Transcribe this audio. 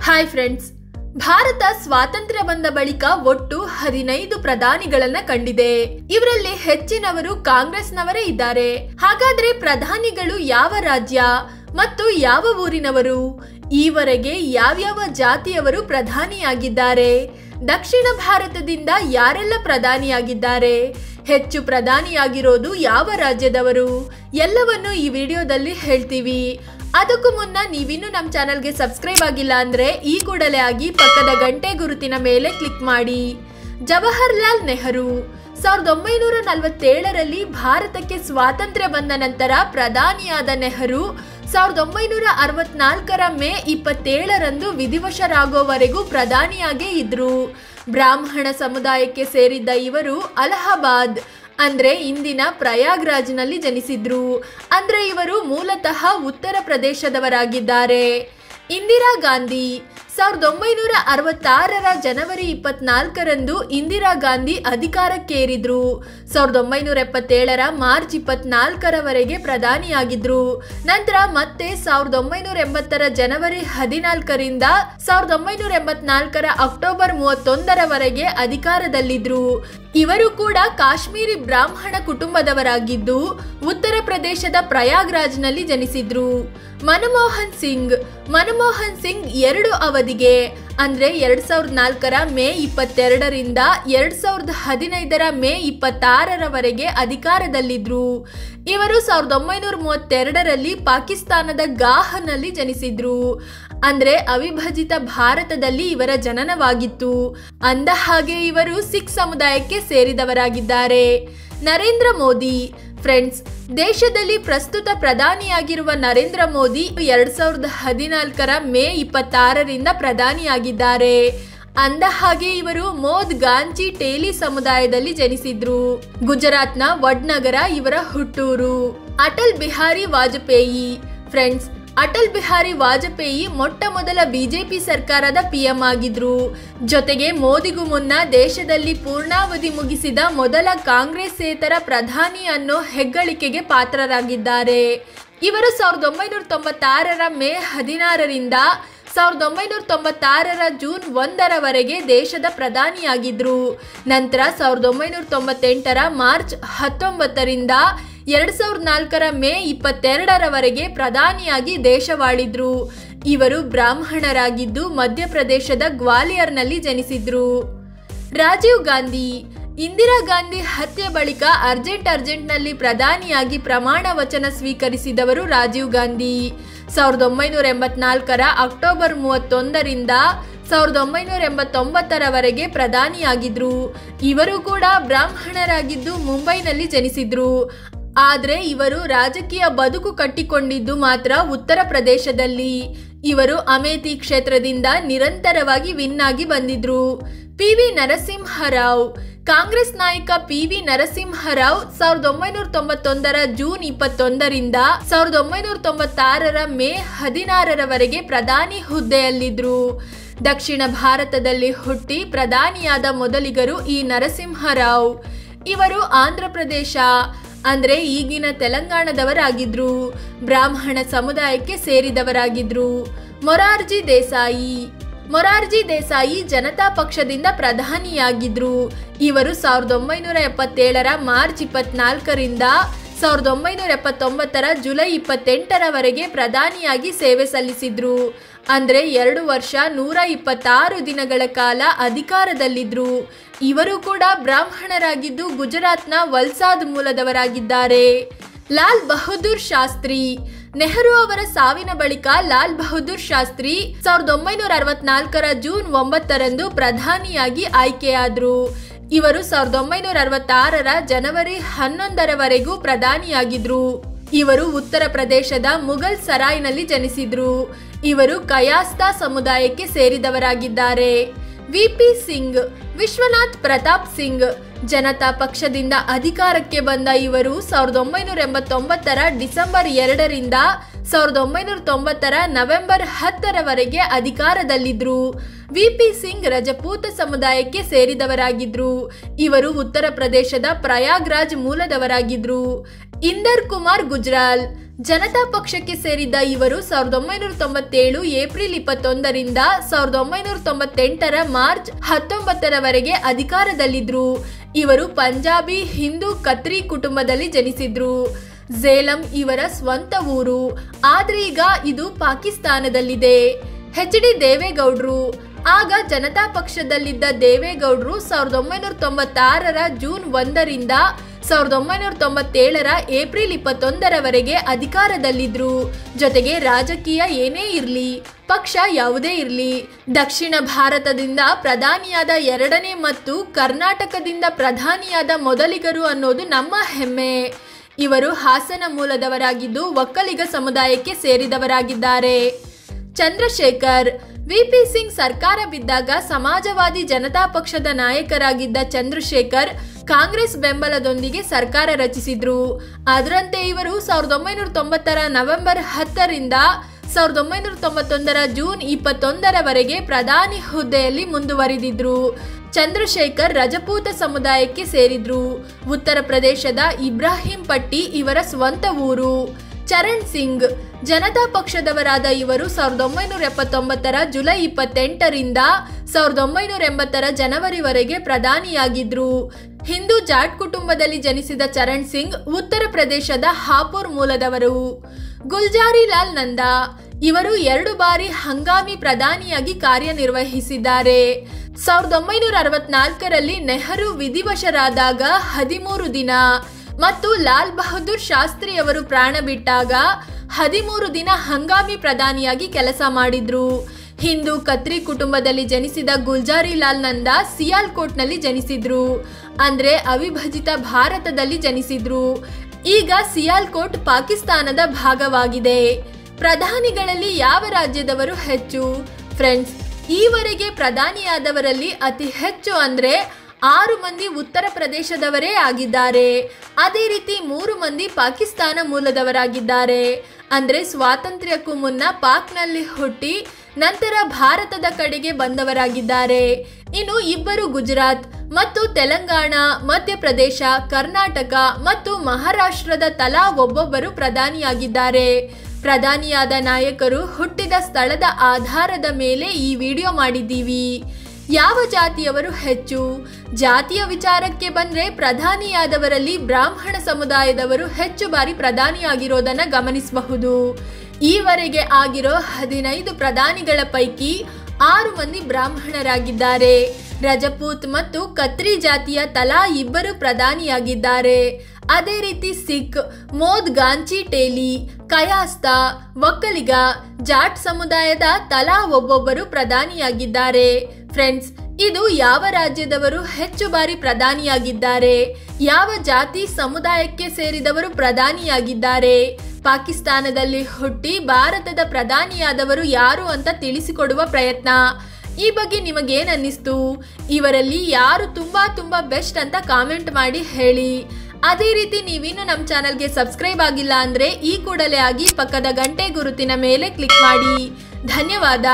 Hi friends, Bharat ಸ್ವಾತಂತ್ರ್ಯ ಬಂದ ಬಳಿಕ ಒಟ್ಟು 15 ಪ್ರಧಾನಿಗಳನ್ನ ಕಂಡಿದೆ. ಇವರಲ್ಲಿ ಹೆಚ್ಚಿನವರು ಕಾಂಗ್ರೆಸ್ನವರೇ ಇದ್ದಾರೆ. ಹಾಗಾದ್ರೆ ಪ್ರಧಾನಿಗಳು ಯಾವ ರಾಜ್ಯ ಮತ್ತು ಯಾವ ಊರಿನವರು? ಈವರೆಗೆ ಯಾವ್ಯಾವ ಜಾತಿಯವರು ಪ್ರಧಾನಿಯಾಗಿದ್ದಾರೆ? ದಕ್ಷಿಣ ಭಾರತದಿಂದ ಯಾರೆಲ್ಲ ಪ್ರಧಾನಿಯಾಗಿದ್ದಾರೆ? ಹೆಚ್ಚು ಪ್ರಧಾನಿಯಾಗಿರೋದು ಯಾವ ರಾಜ್ಯದವರು? ಎಲ್ಲವನ್ನು ಈ ವಿಡಿಯೋದಲ್ಲಿ ಹೇಳ್ತೀವಿ. ಅದಕ್ಕೂ ಮುನ್ನ ನೀವಿನ್ನೂ ನಮ್ಮ ಚಾನಲ್ಗೆ ಸಬ್ಸ್ಕ್ರೈಬ್ ಆಗಿಲ್ಲ ಅಂದ್ರೆ ಈ ಕೂಡಲೇ ಆಗಿ ಪಕ್ಕದ ಗಂಟೆ ಗುರುತಿನ ಮೇಲೆ ಕ್ಲಿಕ್ ಮಾಡಿ. ಜವಾಹರ್ಲಾಲ್ ನೆಹರು 1947ರಲ್ಲಿ ಭಾರತಕ್ಕೆ ಸ್ವಾತಂತ್ರ್ಯ ಬಂದ ನಂತರ ಪ್ರಧಾನಿಯಾದ ನೆಹರು 1964ರ ಮೇ 27ರಂದು ವಿಧಿವಶರಾಗೋವರೆಗೂ ಪ್ರಧಾನಿಯಾಗೇ ಇದ್ರು. ಬ್ರಾಹ್ಮಣ ಸಮುದಾಯಕ್ಕೆ ಸೇರಿದ್ದ ಇವರು ಅಲಹಾಬಾದ್ ಅಂದ್ರೆ ಇಂದಿನ ಪ್ರಯಾಗ್ರಾಜ್ನಲ್ಲಿ ಜನಿಸಿದ್ರು. ಅಂದ್ರೆ ಇವರು ಮೂಲತಃ ಉತ್ತರ ಪ್ರದೇಶದವರಾಗಿದ್ದಾರೆ. ಇಂದಿರಾ ಗಾಂಧಿ 1966ರ ಜನವರಿ 24ರಂದು ಇಂದಿರಾ ಗಾಂಧಿ ಅಧಿಕಾರಕ್ಕೇರಿದ್ರು. 1977ರ ಮಾರ್ಚ್ 24ರವರೆಗೆ ಪ್ರಧಾನಿಯಾಗಿದ್ರು. ನಂತರ ಮತ್ತೆ 1980ರ ಜನವರಿ 14ರಿಂದ 1984ರ ಅಕ್ಟೋಬರ್ 31ರವರೆಗೆ ಅಧಿಕಾರದಲ್ಲಿದ್ರು. ಇವರು ಕೂಡ ಕಾಶ್ಮೀರಿ ಬ್ರಾಹ್ಮಣ ಕುಟುಂಬದವರಾಗಿದ್ದು ಉತ್ತರ ಪ್ರದೇಶದ ಪ್ರಯಾಗ್ರಾಜ್ನಲ್ಲಿ ಜನಿಸಿದ್ರು. ಮನಮೋಹನ್ ಸಿಂಗ್ 2 ಅವಧಿಗೆ ಅಂದ್ರೆ 2004ರ ಮೇ 22ರಿಂದ 2015ರ ಮೇ 26ರವರೆಗೆ ಅಧಿಕಾರದಲ್ಲಿದ್ರು. ಇವರು 1932ರಲ್ಲಿ ಪಾಕಿಸ್ತಾನದ ಗಾಹ್ನಲ್ಲಿ ಜನಿಸಿದ್ರು. ಅಂದ್ರೆ ಅವಿಭಜಿತ ಭಾರತದಲ್ಲಿ ಇವರ ಜನನವಾಗಿತ್ತು. ಅಂದ ಹಾಗೆ ಇವರು ಸಿಖ್ ಸಮುದಾಯಕ್ಕೆ ಸೇರಿದವರಾಗಿದ್ದಾರೆ. ನರೇಂದ್ರ ಮೋದಿ ಫ್ರೆಂಡ್ಸ್, ದೇಶದಲ್ಲಿ ಪ್ರಸ್ತುತ ಪ್ರಧಾನಿಯಾಗಿರುವ ನರೇಂದ್ರ ಮೋದಿ 2014ರ ಮೇ 26ರಿಂದ ಪ್ರಧಾನಿಯಾಗಿದ್ದಾರೆ. ಅಂದ ಹಾಗೆ ಇವರು ಮೋದ್ ಗಾಂಚಿ ಟೇಲಿ ಸಮುದಾಯದಲ್ಲಿ ಜನಿಸಿದ್ರು. ಗುಜರಾತ್ನ ವಡ್ನಗರ ಇವರ ಹುಟ್ಟೂರು. ಅಟಲ್ ಬಿಹಾರಿ ವಾಜಪೇಯಿ ಫ್ರೆಂಡ್ಸ್, ಅಟಲ್ ಬಿಹಾರಿ ವಾಜಪೇಯಿ ಮೊಟ್ಟ ಮೊದಲ ಬಿಜೆಪಿ ಸರ್ಕಾರದ ಪಿಎಂ ಆಗಿದ್ರು. ಜೊತೆಗೆ ಮೋದಿಗೂ ಮುನ್ನ ದೇಶದಲ್ಲಿ ಪೂರ್ಣಾವಧಿ ಮುಗಿಸಿದ ಮೊದಲ ಕಾಂಗ್ರೆಸ್ಸೇತರ ಪ್ರಧಾನಿ ಅನ್ನೋ ಹೆಗ್ಗಳಿಕೆಗೆ ಪಾತ್ರರಾಗಿದ್ದಾರೆ. ಇವರು 1996ರ ಮೇ 16ರಿಂದ 1996ರ ಜೂನ್ 1ರವರೆಗೆ ದೇಶದ ಪ್ರಧಾನಿಯಾಗಿದ್ರು. ನಂತರ 1998ರ ಮಾರ್ಚ್ 19ರಿಂದ 2004ರ ಮೇ 22ರವರೆಗೆ ಪ್ರಧಾನಿಯಾಗಿ ದೇಶವಾಳಿದ್ರು. ಇವರು ಬ್ರಾಹ್ಮಣರಾಗಿದ್ದು ಮಧ್ಯಪ್ರದೇಶದ ಗ್ವಾಲಿಯರ್ನಲ್ಲಿ ಜನಿಸಿದ್ರು. ರಾಜೀವ್ ಗಾಂಧಿ ಇಂದಿರಾ ಗಾಂಧಿ ಹತ್ಯೆ ಬಳಿಕ ಅರ್ಜೆಂಟ್ನಲ್ಲಿ ಪ್ರಧಾನಿಯಾಗಿ ಪ್ರಮಾಣ ವಚನ ಸ್ವೀಕರಿಸಿದವರು ರಾಜೀವ್ ಗಾಂಧಿ. 1984ರ ಅಕ್ಟೋಬರ್ 31ರಿಂದ 1989ರವರೆಗೆ ಪ್ರಧಾನಿಯಾಗಿದ್ರು. ಇವರು ಕೂಡ ಬ್ರಾಹ್ಮಣರಾಗಿದ್ದು ಮುಂಬೈನಲ್ಲಿ ಜನಿಸಿದ್ರು. ಆದ್ರೆ ಇವರು ರಾಜಕೀಯ ಬದುಕು ಕಟ್ಟಿಕೊಂಡಿದ್ದು ಮಾತ್ರ ಉತ್ತರ ಪ್ರದೇಶದಲ್ಲಿ. ಇವರು ಅಮೇಥಿ ಕ್ಷೇತ್ರದಿಂದ ನಿರಂತರವಾಗಿ ವಿನ್ ಆಗಿ ಬಂದಿದ್ರು. ಪಿ.ವಿ. ನರಸಿಂಹರಾವ್ ಕಾಂಗ್ರೆಸ್ ನಾಯಕ ಪಿ.ವಿ. ನರಸಿಂಹರಾವ್ 1991ರ ಜೂನ್ 21ರಿಂದ 1996ರ ಮೇ 16ರವರೆಗೆ ಪ್ರಧಾನಿ ಹುದ್ದೆಯಲ್ಲಿದ್ರು. ದಕ್ಷಿಣ ಭಾರತದಲ್ಲಿ ಹುಟ್ಟಿ ಪ್ರಧಾನಿಯಾದ ಮೊದಲಿಗರು ಈ ನರಸಿಂಹರಾವ್. ಇವರು ಆಂಧ್ರ ಪ್ರದೇಶ ಅಂದ್ರೆ ಈಗಿನ ತೆಲಂಗಾಣದವರಾಗಿದ್ರು. ಬ್ರಾಹ್ಮಣ ಸಮುದಾಯಕ್ಕೆ ಸೇರಿದವರಾಗಿದ್ರು. ಮೊರಾರ್ಜಿ ದೇಸಾಯಿ ಜನತಾ ಪಕ್ಷದಿಂದ ಪ್ರಧಾನಿಯಾಗಿದ್ರು. ಇವರು 1977ರ ಮಾರ್ಚ್ 24ರಿಂದ 1979ರ ಜುಲೈ 28ರವರೆಗೆ ಪ್ರಧಾನಿಯಾಗಿ ಸೇವೆ ಸಲ್ಲಿಸಿದ್ರು. ಅಂದ್ರೆ 2 ವರ್ಷ 126 ದಿನಗಳ ಕಾಲ ಅಧಿಕಾರದಲ್ಲಿದ್ರು. ಇವರು ಕೂಡ ಬ್ರಾಹ್ಮಣರಾಗಿದ್ದು ಗುಜರಾತ್ನ ವಲ್ಸಾದ್ ಮೂಲದವರಾಗಿದ್ದಾರೆ. ಲಾಲ್ ಬಹದ್ದೂರ್ ಶಾಸ್ತ್ರಿ ನೆಹರು ಅವರ ಸಾವಿನ ಬಳಿಕ ಲಾಲ್ ಬಹದ್ದೂರ್ ಶಾಸ್ತ್ರಿ 1964ರ ಜೂನ್ 9ರಂದು ಪ್ರಧಾನಿಯಾಗಿ ಆಯ್ಕೆಯಾದ್ರು. ಇವರು 1966ರ ಜನವರಿ 11ರವರೆಗೂ ಪ್ರಧಾನಿಯಾಗಿದ್ರು. ಇವರು ಉತ್ತರ ಪ್ರದೇಶದ ಮುಘಲ್ ಸರಾಯ್ನಲ್ಲಿ ಜನಿಸಿದ್ರು. ಇವರು ಕಯಾಸ್ತಾ ಸಮುದಾಯಕ್ಕೆ ಸೇರಿದವರಾಗಿದ್ದಾರೆ. ವಿ.ಪಿ. ಸಿಂಗ್ ವಿಶ್ವನಾಥ್ ಪ್ರತಾಪ್ ಸಿಂಗ್ ಜನತಾ ಪಕ್ಷದಿಂದ ಅಧಿಕಾರಕ್ಕೆ ಬಂದ ಇವರು 1989ರ ಡಿಸೆಂಬರ್ 2ರಿಂದ 1990ರ ನವೆಂಬರ್ 10ರವರೆಗೆ ಅಧಿಕಾರದಲ್ಲಿದ್ರು. ವಿಪಿ ಸಿಂಗ್ ರಜಪೂತ ಸಮುದಾಯಕ್ಕೆ ಸೇರಿದವರಾಗಿದ್ರು. ಇವರು ಉತ್ತರ ಪ್ರದೇಶದ ಪ್ರಯಾಗ್ರಾಜ್ ಮೂಲದವರಾಗಿದ್ರು. ಇಂದರ್ ಕುಮಾರ್ ಗುಜ್ರಾಲ್ ಜನತಾ ಪಕ್ಷಕ್ಕೆ ಸೇರಿದ್ದ ಇವರು 1997 ಏಪ್ರಿಲ್ 21ರಿಂದ 1998ರ ಮಾರ್ಚ್ 19ರವರೆಗೆ ಅಧಿಕಾರದಲ್ಲಿದ್ರು. ಇವರು ಪಂಜಾಬಿ ಹಿಂದೂ ಕತ್ರಿ ಕುಟುಂಬದಲ್ಲಿ ಜನಿಸಿದ್ರು. ಝೇಲಂ ಇವರ ಸ್ವಂತ ಊರು, ಆದ್ರೆ ಈಗ ಇದು ಪಾಕಿಸ್ತಾನದಲ್ಲಿದೆ. ಎಚ್.ಡಿ. ದೇವೇಗೌಡರು ಆಗ ಜನತಾ ಪಕ್ಷದಲ್ಲಿದ್ದ ದೇವೇಗೌಡರು 1996ರ ಜೂನ್ 1ರಿಂದ 1997ರ ಏಪ್ರಿಲ್ 21ರವರೆಗೆ ಅಧಿಕಾರದಲ್ಲಿದ್ರು. ಜೊತೆಗೆ ರಾಜಕೀಯ ಏನೇ ಇರಲಿ, ಪಕ್ಷ ಯಾವುದೇ ಇರಲಿ, ದಕ್ಷಿಣ ಭಾರತದಿಂದ ಪ್ರಧಾನಿಯಾದ 2ನೇ ಮತ್ತು ಕರ್ನಾಟಕದಿಂದ ಪ್ರಧಾನಿಯಾದ ಮೊದಲಿಗರು ಅನ್ನೋದು ನಮ್ಮ ಹೆಮ್ಮೆ. ಇವರು ಹಾಸನ ಮೂಲದವರಾಗಿದ್ದು ಒಕ್ಕಲಿಗ ಸಮುದಾಯಕ್ಕೆ ಸೇರಿದವರಾಗಿದ್ದಾರೆ. ಚಂದ್ರಶೇಖರ್ ವಿಪಿ ಸಿಂಗ್ ಸರ್ಕಾರ ಬಿದ್ದಾಗ ಸಮಾಜವಾದಿ ಜನತಾ ಪಕ್ಷದ ನಾಯಕರಾಗಿದ್ದ ಚಂದ್ರಶೇಖರ್ ಕಾಂಗ್ರೆಸ್ ಬೆಂಬಲದೊಂದಿಗೆ ಸರ್ಕಾರ ರಚಿಸಿದ್ರು. ಅದರಂತೆ ಇವರು 1990ರ ನವೆಂಬರ್ 10ರಿಂದ 1991ರ ಜೂನ್ 21ರವರೆಗೆ ಪ್ರಧಾನಿ ಹುದ್ದೆಯಲ್ಲಿ ಮುಂದುವರಿದಿದ್ರು. ಚಂದ್ರಶೇಖರ್ ರಜಪೂತ ಸಮುದಾಯಕ್ಕೆ ಸೇರಿದ್ರು. ಉತ್ತರ ಪ್ರದೇಶದ ಇಬ್ರಾಹಿಂ ಪಟ್ಟಿ ಇವರ ಸ್ವಂತ ಊರು. ಚರಣ್ ಸಿಂಗ್ ಜನತಾ ಪಕ್ಷದವರಾದ ಇವರು 1979ರ ಜುಲೈ 28ರಿಂದ 1980ರ ಜನವರಿವರೆಗೆ ಪ್ರಧಾನಿಯಾಗಿದ್ರು. ಹಿಂದೂ ಜಾಟ್ ಕುಟುಂಬದಲ್ಲಿ ಜನಿಸಿದ ಚರಣ್ ಸಿಂಗ್ ಉತ್ತರ ಪ್ರದೇಶದ ಹಾಪುರ್ ಮೂಲದವರು. ಗುಲ್ಜಾರಿಲಾಲ್ ನಂದಾ ಇವರು 2 ಬಾರಿ ಹಂಗಾಮಿ ಪ್ರಧಾನಿಯಾಗಿ ಕಾರ್ಯನಿರ್ವಹಿಸಿದ್ದಾರೆ. 1964ರಲ್ಲಿ ನೆಹರು ವಿಧಿವಶರಾದಾಗ 13 ದಿನ ಮತ್ತು ಲಾಲ್ ಬಹದ್ದೂರ್ ಶಾಸ್ತ್ರಿ ಅವರು ಪ್ರಾಣ ಬಿಟ್ಟಾಗ 13 ದಿನ ಹಂಗಾಮಿ ಪ್ರಧಾನಿಯಾಗಿ ಕೆಲಸ ಮಾಡಿದ್ರು. ಹಿಂದೂ ಕತ್ರಿ ಕುಟುಂಬದಲ್ಲಿ ಜನಿಸಿದ ಗುಲ್ಜಾರಿಲಾಲ್ ನಂದಾ ಸಿಯಾಲ್ಕೋಟ್ನಲ್ಲಿ ಜನಿಸಿದ್ರು. ಅಂದ್ರೆ ಅವಿಭಜಿತ ಭಾರತದಲ್ಲಿ ಜನಿಸಿದ್ರು. ಈಗ ಸಿಯಾಲ್ಕೋಟ್ ಪಾಕಿಸ್ತಾನದ ಭಾಗವಾಗಿದೆ. ಪ್ರಧಾನಿಗಳಲ್ಲಿ ಯಾವ ರಾಜ್ಯದವರು ಹೆಚ್ಚು? ಫ್ರೆಂಡ್ಸ್, ಈವರೆಗೆ ಪ್ರಧಾನಿಯಾದವರಲ್ಲಿ ಅತಿ ಹೆಚ್ಚು ಅಂದ್ರೆ 6 ಮಂದಿ ಉತ್ತರ ಪ್ರದೇಶದವರೇ ಆಗಿದ್ದಾರೆ. ಅದೇ ರೀತಿ 3 ಮಂದಿ ಪಾಕಿಸ್ತಾನ ಮೂಲದವರಾಗಿದ್ದಾರೆ. ಅಂದ್ರೆ ಸ್ವಾತಂತ್ರ್ಯಕ್ಕೂ ಮುನ್ನ ಪಾಕ್ನಲ್ಲಿ ಹುಟ್ಟಿ ನಂತರ ಭಾರತದ ಕಡೆಗೆ ಬಂದವರಾಗಿದ್ದಾರೆ. ಇನ್ನು 2 ಗುಜರಾತ್ ಮತ್ತು ತೆಲಂಗಾಣ, ಮಧ್ಯಪ್ರದೇಶ, ಕರ್ನಾಟಕ ಮತ್ತು ಮಹಾರಾಷ್ಟ್ರದ ತಲಾ ಒಬ್ಬೊಬ್ಬರು ಪ್ರಧಾನಿಯಾಗಿದ್ದಾರೆ. ಪ್ರಧಾನಿಯಾದ ನಾಯಕರು ಹುಟ್ಟಿದ ಸ್ಥಳದ ಆಧಾರದ ಮೇಲೆ ಈ ವಿಡಿಯೋ ಮಾಡಿದ್ದೀವಿ. ಯಾವ ಜಾತಿಯವರು ಹೆಚ್ಚು? ಜಾತಿಯ ವಿಚಾರಕ್ಕೆ ಬಂದ್ರೆ ಪ್ರಧಾನಿಯಾದವರಲ್ಲಿ ಬ್ರಾಹ್ಮಣ ಸಮುದಾಯದವರು ಹೆಚ್ಚು ಬಾರಿ ಪ್ರಧಾನಿಯಾಗಿರೋದನ್ನ ಗಮನಿಸಬಹುದು. ಈವರೆಗೆ ಆಗಿರೋ 15 ಪ್ರಧಾನಿಗಳ ಪೈಕಿ 6 ಮಂದಿ ಬ್ರಾಹ್ಮಣರಾಗಿದ್ದಾರೆ. ರಜಪೂತ್ ಮತ್ತು ಕತ್ರಿ ಜಾತಿಯ ತಲಾ 2 ಪ್ರಧಾನಿಯಾಗಿದ್ದಾರೆ. ಅದೇ ರೀತಿ ಸಿಖ್, ಮೋದ್ ಗಾಂಚಿ ಟೇಲಿ, ಕಯಾಸ್ತಾ, ಒಕ್ಕಲಿಗ, ಜಾಟ್ ಸಮುದಾಯದ ತಲಾ ಒಬ್ಬೊಬ್ಬರು ಪ್ರಧಾನಿಯಾಗಿದ್ದಾರೆ. ಫ್ರೆಂಡ್ಸ್, ಇದು ಯಾವ ರಾಜ್ಯದವರು ಹೆಚ್ಚು ಬಾರಿ ಪ್ರಧಾನಿಯಾಗಿದ್ದಾರೆ, ಯಾವ ಜಾತಿ ಸಮುದಾಯಕ್ಕೆ ಸೇರಿದವರು ಪ್ರಧಾನಿಯಾಗಿದ್ದಾರೆ, ಪಾಕಿಸ್ತಾನದಲ್ಲಿ ಹುಟ್ಟಿ ಭಾರತದ ಪ್ರಧಾನಿಯಾದವರು ಯಾರು ಅಂತ ತಿಳಿಸಿಕೊಡುವ ಪ್ರಯತ್ನ. ಈ ಬಗ್ಗೆ ನಿಮಗೇನು ಅನ್ನಿಸ್ತು? ಇವರಲ್ಲಿ ಯಾರು ತುಂಬಾ ಬೆಸ್ಟ್ ಅಂತ ಕಾಮೆಂಟ್ ಮಾಡಿ ಹೇಳಿ. ಅದೇ ರೀತಿ ನೀವಿನ್ನು ನಮ್ಮ ಚಾನಲ್ಗೆ ಸಬ್ಸ್ಕ್ರೈಬ್ ಆಗಿಲ್ಲ ಅಂದ್ರೆ ಈ ಕೂಡಲೇ ಆಗಿ ಪಕ್ಕದ ಗಂಟೆ ಗುರುತಿನ ಮೇಲೆ ಕ್ಲಿಕ್ ಮಾಡಿ. ಧನ್ಯವಾದ.